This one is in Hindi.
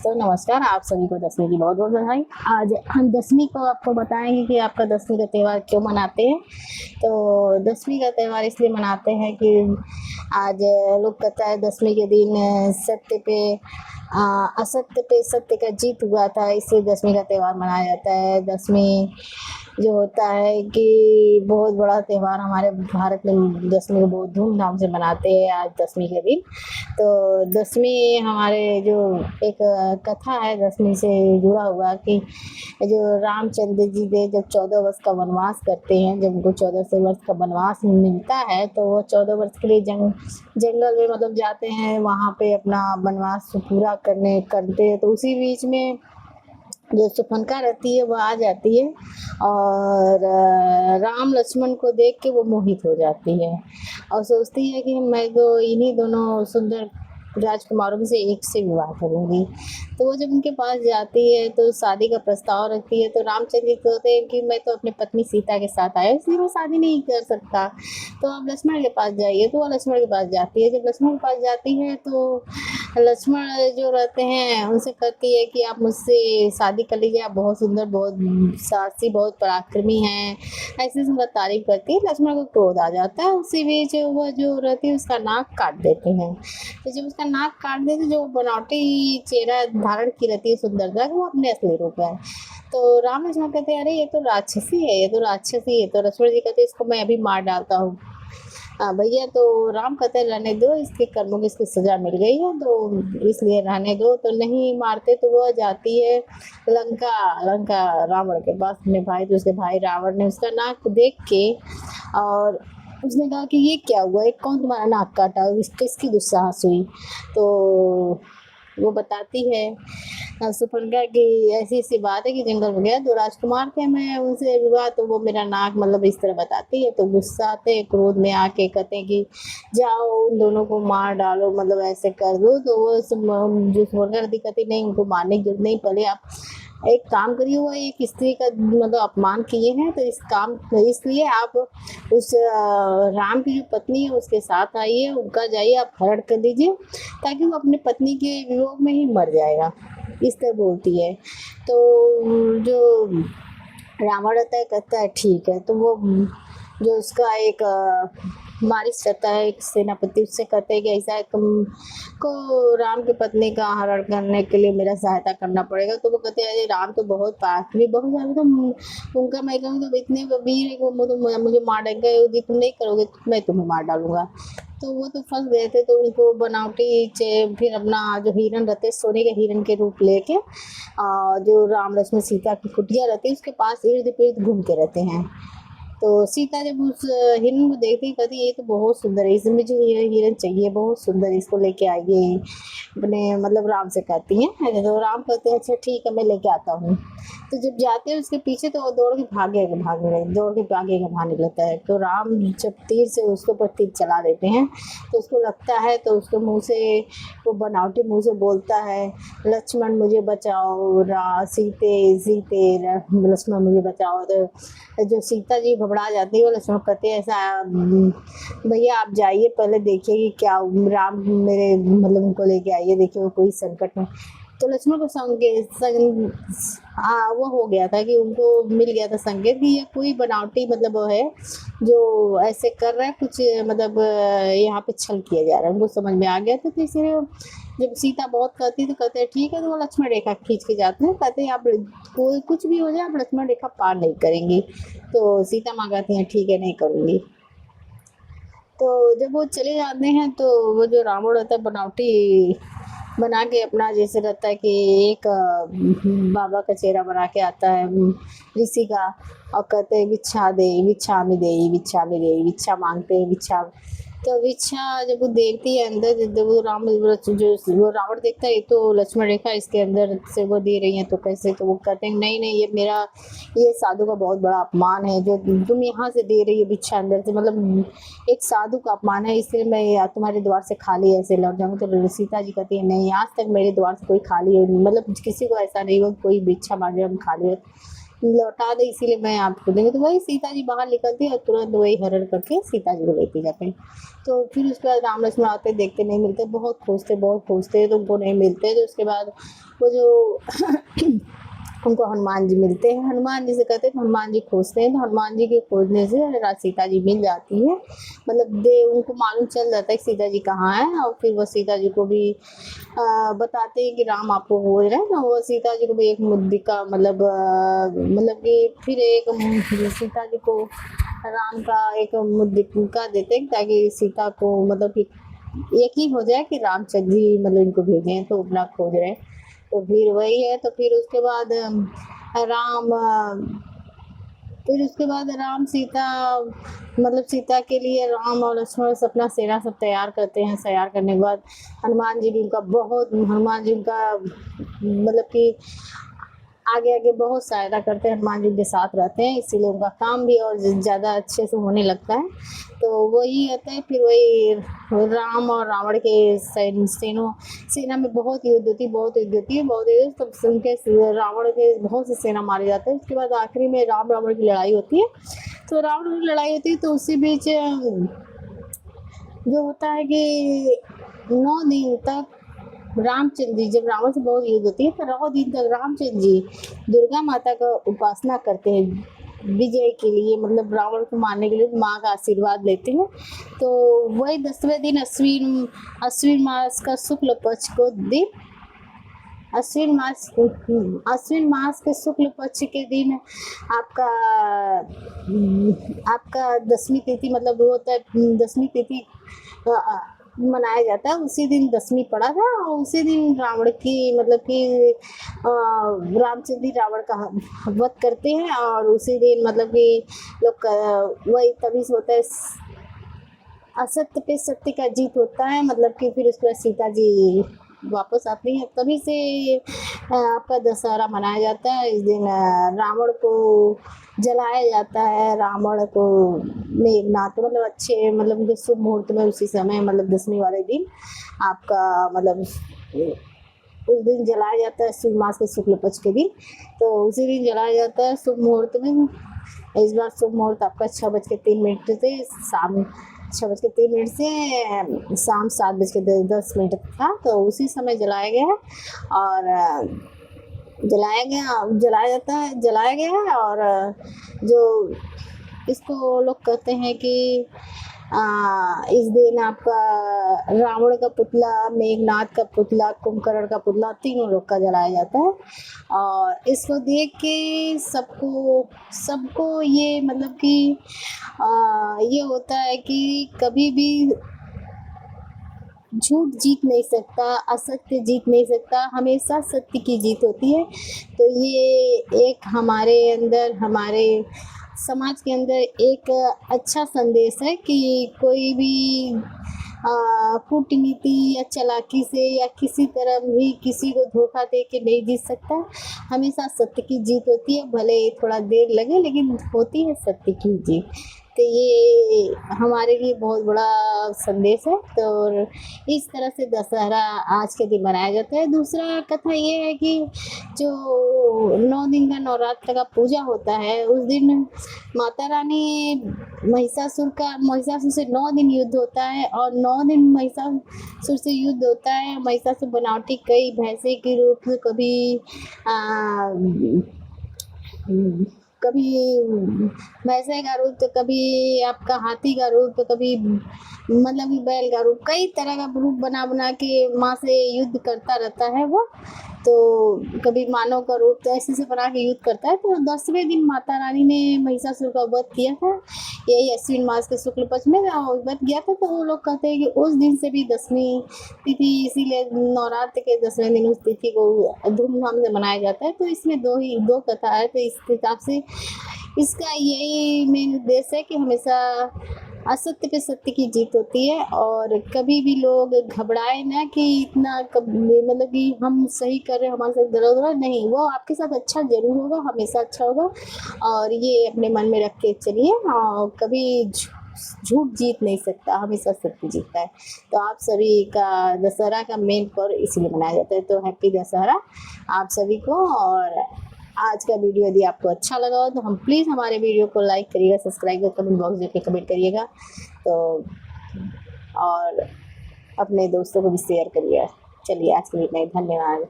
तो नमस्कार, आप सभी को दसवीं की बहुत-बहुत बधाई। आज हम दसवीं को आपको बताएँगे कि आपका दसवीं का त्योहार क्यों मनाते हैं। तो दसवीं का त्योहार इसलिए मनाते हैं कि आज लोग कहता है दसवीं के दिन सत्य पे असत्य पे सत्य का जीत हुआ था, इसलिए दसवीं का त्योहार मनाया जाता है। दसवीं जो होता है कि बहुत बड़ा त्योहार हमारे भारत में दसवीं को बहुत धूम-धाम से मनाते हैं आज दसवीं के दिन। तो दसवीं हमारे जो एक कथा है दसवीं से जुड़ा हुआ कि जो रामचंद्र जी ने जब 14 वर्ष का वनवास करते हैं, जब उनको 14 से वर्ष का वनवास मिलता है, तो वो 14 वर्ष के लिए जंगल में मतलब जाते हैं, वहाँ पे अपना वनवास पूरा करते हैं। तो उसी बीच में जो शूर्पणखा रहती है वो आ जाती है और राम लक्ष्मण को देख के वो मोहित हो जाती है और सोचती है कि मैं तो इन्हीं दोनों सुंदर राजकुमारों में से एक से विवाह करूँगी। तो वो जब उनके पास जाती है तो शादी का प्रस्ताव रखती है, तो रामचंद्र जी कहते हैं कि मैं तो अपनी पत्नी सीता के साथ आया इसलिए मैं शादी नहीं कर सकता, तो आप लक्ष्मण के पास जाइए। तो वो लक्ष्मण के पास जाती है। जब लक्ष्मण के पास जाती है तो लक्ष्मण जो रहते हैं उनसे कहती है कि आप मुझसे शादी कर लीजिए, आप बहुत सुंदर, बहुत साहसी, बहुत पराक्रमी हैं, ऐसे उनका तारीफ करती है। लक्ष्मण को क्रोध आ जाता है। उसी बीच वो जो रहती है उसका नाक काट देते हैं। तो जब उसका नाक काट देते जो बनावटी चेहरा धारण की रहती है सुंदरता, वो अपने असली रूप है। तो राम लक्ष्मण कहते हैं अरे ये तो राक्षसी है, ये तो राक्षसी है। तो लक्ष्मण जी कहते हैं इसको मैं अभी मार डालता हूँ। भैया तो राम कहते हैं रहने दो, इसके कर्मों की इसकी सज़ा मिल गई है तो इसलिए रहने दो। तो नहीं मारते तो वह जाती है लंका रावण के पास अपने भाई। तो उसके भाई रावण ने उसका नाक देख के और उसने कहा कि ये क्या हुआ, एक कौन तुम्हारा नाक काटा, किसकी दुस्साहस हुई। तो वो बताती है शूर्पणखा की ऐसी-ऐसी बात है कि जंगल में गया 2 राजकुमार थे, मैं उनसे विवाह, तो वो मेरा नाक मतलब इस तरह बताती है। तो गुस्सा आते हैं, क्रोध में आके कहते हैं कि जाओ उन दोनों को मार डालो, मतलब ऐसे कर दो। तो वो जो शूर्पणखा कहती नहीं, उनको मारने की जरूरत नहीं, पहले आप एक काम करिए, वो एक स्त्री का मतलब अपमान किए हैं, तो इसलिए आप उस राम की जो पत्नी है उसके साथ आइए, उनका जाइए आप हरण कर दीजिए ताकि वो अपनी पत्नी के वियोग में ही मर जाएगा, इस तरह बोलती है। तो जो रावण रहता है कहता है ठीक है। तो वो जो उसका एक वारिस रहता है, एक सेनापति, उससे कहते हैं कि ऐसा है तुमको राम की पत्नी का हरण करने के लिए मेरा सहायता करना पड़ेगा। तो वो कहते हैं अरे राम तो बहुत पराक्रमी, बहुत ज़्यादा, तुम उनका मैं कहूँ तो इतने वीर है कि वो तो मुझे मार देंगे, यदि तुम नहीं करोगे तो मैं तुम्हें मार डालूँगा। तो वो तो फँस गए थे, तो उनको बनावटी फिर अपना जो हिरण रहते हैं सोने के हिरण के रूप लेके जो राम लक्ष्मण सीता की कुटिया रहती है उसके पास इर्द-गिर्द घूमते रहते हैं। तो सीता जब उस हिरण को देखती है कहती है ये तो बहुत सुंदर है, इसे मुझे ये हिरण चाहिए, बहुत सुंदर, इसको लेके आइए। अपने मतलब राम से कहती हैं। तो राम कहते हैं अच्छा ठीक है मैं लेके आता हूँ। तो जब जाते हैं उसके पीछे तो वो दौड़ के भागने लगता है। तो राम जब तीर से उसके ऊपर तीर चला देते हैं तो उसको लगता है, तो उसके मुँह से वो बनावटी मुँह से बोलता है लक्ष्मण मुझे बचाओ, लक्ष्मण मुझे बचाओ। तो जो सीता जी घबरा जाती है, वो लक्ष्मण कहते हैं ऐसा भैया आप जाइए पहले देखिए कि क्या राम मेरे मतलब उनको लेके आइए, देखिए वो कोई संकट में। तो लक्ष्मण को वो हो गया था कि उनको मिल गया था संकेत कि ये कोई बनावटी मतलब वो है जो ऐसे कर रहा है कुछ, मतलब यहाँ पे छल किया जा रहा है, उनको समझ में आ गया था। तो इसलिए जब सीता बहुत कहती है तो कहते हैं ठीक है। तो वो लक्ष्मण रेखा खींच के जाते हैं, कहते हैं आप कोई कुछ भी हो जाए आप लक्ष्मण रेखा पार नहीं करेंगी। तो सीता माँ कहती हैं ठीक है नहीं करूँगी। तो जब वो चले जाते हैं तो वो जो रावण रहता है बनावटी बना के अपना जैसे रहता है कि एक बाबा का चेहरा बना के आता है ऋषि का और कहते हैं भिक्षा दे, भिक्षा में दे, भिक्षा मांगते हैं भिक्षा। तो भिक्षा जब वो देखती है अंदर, जब वो वो रावण देखता है ये तो लक्ष्मण रेखा इसके अंदर से वो दे रही है तो कैसे। तो वो कहते हैं नहीं नहीं ये साधु का बहुत बड़ा अपमान है जो तुम यहाँ से दे रही है भिक्षा अंदर से, मतलब एक साधु का अपमान है, इसलिए मैं तुम्हारे द्वार से खाली ऐसे लौट जाऊँगी। तो सीता जी कहती है नहीं आज तक मेरे द्वार से कोई खाली मतलब किसी को ऐसा नहीं हो कोई भिक्षा मांगे हम खाली लौटा दे, इसीलिए मैं आपको देंगे। तो वही सीता जी बाहर निकलती है और तुरंत वही हरण करके सीता जी को लेके जाते हैं। तो फिर उसके बाद राम लक्ष्मण आते, देखते नहीं मिलते, बहुत खोजते तो उनको नहीं मिलते। तो उसके बाद वो जो उनको हनुमान जी मिलते हैं, हनुमान जी से कहते हैं, तो हनुमान जी खोजते हैं। तो हनुमान जी के खोजने से सीता जी मिल जाती है, मतलब दे उनको मालूम चल जाता है कि सीता जी कहाँ है। और फिर वो सीता जी को भी बताते हैं कि राम आपको खोज रहे हैं। तो वो सीता जी को भी एक मुद्रिका मतलब कि फिर एक सीता जी को राम का एक मुद्रिका देते हैं, ताकि सीता को मतलब कि यकीन हो जाए कि रामचंद्र जी मतलब इनको भेजे हैं, तो अपना खोज रहे हैं। तो फिर वही है। तो फिर उसके बाद राम फिर उसके बाद राम सीता मतलब सीता के लिए राम और लक्ष्मण से अपना सेना सब तैयार करते हैं। तैयार करने के बाद हनुमान जी उनका मतलब कि आगे आगे बहुत सहायता करते हैं, हनुमान जी के साथ रहते हैं, इसीलिए उनका काम भी और ज़्यादा अच्छे से होने लगता है। तो वही होता है। फिर वही राम और रावण के सेना में बहुत युद्ध होती है। तब उनके रावण के बहुत से सेना मारे जाते हैं। उसके बाद आखिरी में राम रावण की लड़ाई होती है। तो रावण की लड़ाई होती है, तो उसी बीच जो होता है कि 9 दिन तक रामचंद्र जी, जब रावण से बहुत युद्ध होती है, तो 9 दिन तक रामचंद्र जी दुर्गा माता का उपासना करते हैं विजय के लिए, मतलब रावण को मारने के लिए माँ का आशीर्वाद लेते हैं। तो वही 10वें दिन अश्विन मास का शुक्ल पक्ष को दिन अश्विन मास के शुक्ल पक्ष के दिन आपका आपका 10वीं तिथि मतलब वो होता है 10वीं तिथि मनाया जाता है। उसी दिन 10वीं पड़ा था और उसी दिन रावण की मतलब कि रामचंद्र जी रावण का वध करते हैं। और उसी दिन मतलब कि लोग वही तभी से होता है, असत्य पे सत्य का जीत होता है। मतलब कि फिर उसके बाद सीता जी वापस आती है, तभी से आपका दशहरा मनाया जाता है। इस दिन रावण को जलाया जाता है, रावण को मेघनाथ मतलब अच्छे मतलब उनके शुभ मुहूर्त में उसी समय मतलब 10वीं वाले दिन आपका मतलब उस दिन जलाया जाता है, शुभ मास के शुक्ल पक्ष के दिन। तो उसी दिन जलाया जाता है शुभ मुहूर्त में। इस बार शुभ मुहूर्त आपका 6:03 से शाम 6:03 से शाम 7:10 था। तो उसी समय जलाया गया है और जलाया गया है। और जो इसको लोग कहते हैं कि इस दिन आपका रावण का पुतला, मेघनाथ का पुतला, कुंभकर्ण का पुतला, तीनों लोग का जलाया जाता है। और इसको देख के सबको ये मतलब कि ये होता है कि कभी भी झूठ जीत नहीं सकता, असत्य जीत नहीं सकता, हमेशा सत्य की जीत होती है। तो ये एक हमारे अंदर, हमारे समाज के अंदर एक अच्छा संदेश है कि कोई भी कूटनीति या चालाकी से या किसी तरह भी किसी को धोखा दे के नहीं जीत सकता। हमेशा सत्य की जीत होती है, भले थोड़ा देर लगे लेकिन होती है सत्य की जीत। तो ये हमारे लिए बहुत बड़ा संदेश है। तो इस तरह से दशहरा आज के दिन मनाया जाता है। दूसरा कथा ये है कि जो 9 दिन का नवरात्र का पूजा होता है, उस दिन माता रानी महिषासुर से 9 दिन युद्ध होता है। और 9 दिन महिषासुर से युद्ध होता है। महिषासुर बनावटी कई भैंसे के रूप में, कभी भैंसे का रूप, तो कभी आपका हाथी का रूप, तो कभी मतलब कि बैल का रूप, कई तरह का रूप बना के माँ से युद्ध करता रहता है वो। तो कभी मानव का रूप, तो ऐसे से बना के युद्ध करता है। तो 10वें दिन माता रानी ने महिषासुर का वध किया था, यही अश्विन मास के शुक्ल पक्ष में वध किया था। तो वो लोग कहते हैं कि उस दिन से भी 10वीं तिथि, इसीलिए नवरात्र के 10वें दिन उस तिथि को धूमधाम से मनाया जाता है। तो इसमें दो कथा है। तो इस हिसाब से इसका यही मेन उद्देश्य है कि हमेशा असत्य पे सत्य की जीत होती है। और कभी भी लोग घबराए ना कि इतना मतलब कि हम सही कर रहे हैं, हमारे साथ गलत हो रहा है, नहीं, वो आपके साथ अच्छा जरूर होगा, हमेशा अच्छा होगा। और ये अपने मन में रख के चलिए, और कभी झूठ जीत नहीं सकता, हमेशा सत्य जीतता है। तो आप सभी का दशहरा का मेन पर्व इसलिए मनाया जाता है। तो हैप्पी दशहरा आप सभी को। और आज का वीडियो यदि आपको अच्छा लगा हो तो हम प्लीज़ हमारे वीडियो को लाइक करिएगा, सब्सक्राइब कर कमेंट बॉक्स देके कमेंट करिएगा, तो और अपने दोस्तों को भी शेयर करिएगा। चलिए आज के लिए इतना ही, धन्यवाद।